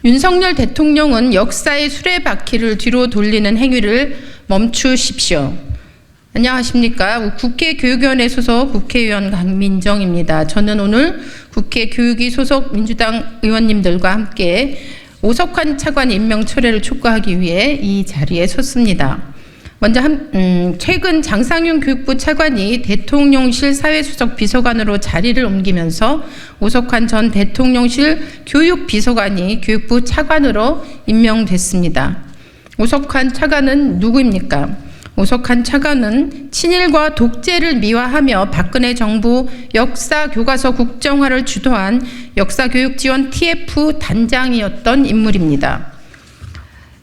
윤석열 대통령은 역사의 수레바퀴를 뒤로 돌리는 행위를 멈추십시오. 안녕하십니까. 국회 교육위원회 소속 국회의원 강민정입니다. 저는 오늘 국회 교육위 소속 민주당 의원님들과 함께 오석환 차관 임명 철회를 촉구하기 위해 이 자리에 섰습니다. 먼저 최근 장상윤 교육부 차관이 대통령실 사회수석 비서관으로 자리를 옮기면서 오석환 전 대통령실 교육비서관이 교육부 차관으로 임명됐습니다. 오석환 차관은 누구입니까? 오석환 차관은 친일과 독재를 미화하며 박근혜 정부 역사교과서 국정화를 주도한 역사교육지원 TF 단장이었던 인물입니다.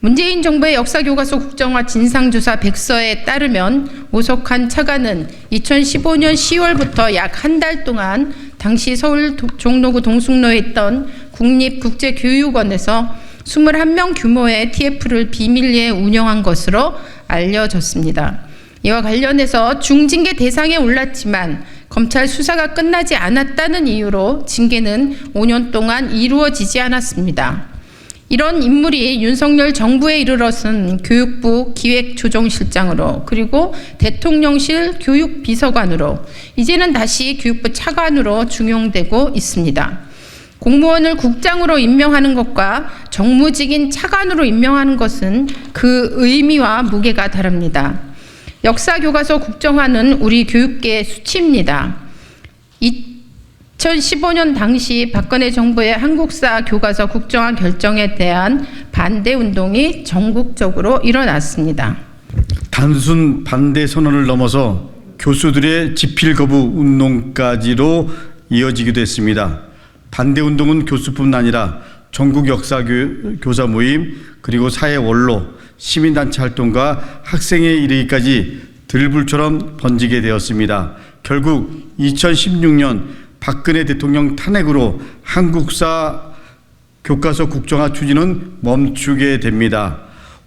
문재인 정부의 역사교과서 국정화 진상조사 백서에 따르면 오석환 차관은 2015년 10월부터 약 한 달 동안 당시 서울 종로구 동숭로에 있던 국립국제교육원에서 21명 규모의 TF를 비밀리에 운영한 것으로 알려졌습니다. 이와 관련해서 중징계 대상에 올랐지만 검찰 수사가 끝나지 않았다는 이유로 징계는 5년 동안 이루어지지 않았습니다. 이런 인물이 윤석열 정부에 이르러선 교육부 기획조정실장으로 그리고 대통령실 교육비서관으로 이제는 다시 교육부 차관으로 중용되고 있습니다. 공무원을 국장으로 임명하는 것과 정무직인 차관으로 임명하는 것은 그 의미와 무게가 다릅니다. 역사교과서 국정화는 우리 교육계의 수치입니다. 2015년 당시 박근혜 정부의 한국사 교과서 국정화 결정에 대한 반대 운동이 전국적으로 일어났습니다. 단순 반대 선언을 넘어서 교수들의 집필 거부 운동까지로 이어지기도 했습니다. 반대 운동은 교수뿐 아니라 전국 역사교사 모임 그리고 사회 원로, 시민단체 활동과 학생에 이르기까지 들불처럼 번지게 되었습니다. 결국 2016년 박근혜 대통령 탄핵으로 한국사 교과서 국정화 추진은 멈추게 됩니다.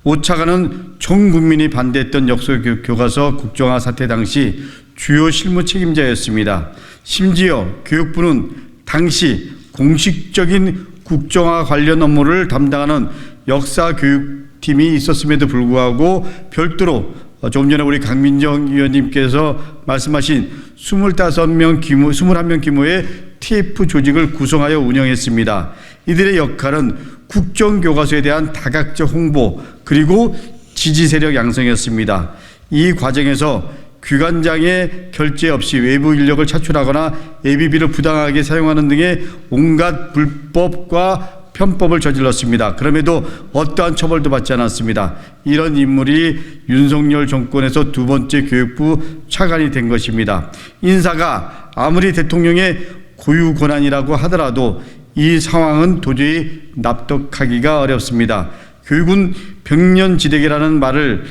오 차관은 전 국민이 반대했던 역사교과서 국정화 사태 당시 주요 실무 책임자였습니다. 심지어 교육부는 당시 공식적인 국정화 관련 업무를 담당하는 역사교육팀이 있었음에도 불구하고 별도로 조금 전에 우리 강민정 의원님께서 말씀하신 21명 규모의 TF 조직을 구성하여 운영했습니다. 이들의 역할은 국정교과서에 대한 다각적 홍보 그리고 지지 세력 양성이었습니다. 이 과정에서 기관장의 결재 없이 외부 인력을 차출하거나 예비비를 부당하게 사용하는 등의 온갖 불법과 편법을 저질렀습니다. 그럼에도 어떠한 처벌도 받지 않았습니다. 이런 인물이 윤석열 정권에서 두 번째 교육부 차관이 된 것입니다. 인사가 아무리 대통령의 고유 권한이라고 하더라도 이 상황은 도저히 납득하기가 어렵습니다. 교육은 백년지대계라는 말을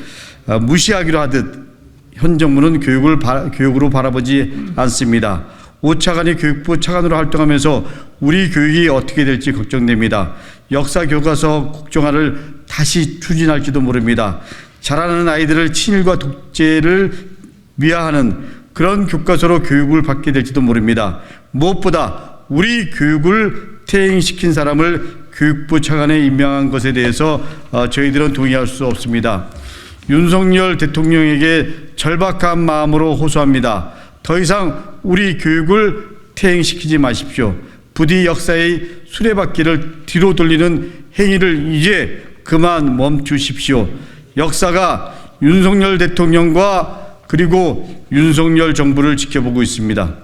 무시하기로 하듯 현 정부는 교육으로 바라보지 않습니다. 오 차관이 교육부 차관으로 활동하면서 우리 교육이 어떻게 될지 걱정됩니다. 역사교과서 국정화를 다시 추진할지도 모릅니다. 자라나는 아이들을 친일과 독재를 미화하는 그런 교과서로 교육을 받게 될지도 모릅니다. 무엇보다 우리 교육을 퇴행시킨 사람을 교육부 차관에 임명한 것에 대해서 저희들은 동의할 수 없습니다. 윤석열 대통령에게 절박한 마음으로 호소합니다. 더 이상 우리 교육을 퇴행시키지 마십시오. 부디 역사의 수레바퀴를 뒤로 돌리는 행위를 이제 그만 멈추십시오. 역사가 윤석열 대통령과 그리고 윤석열 정부를 지켜보고 있습니다.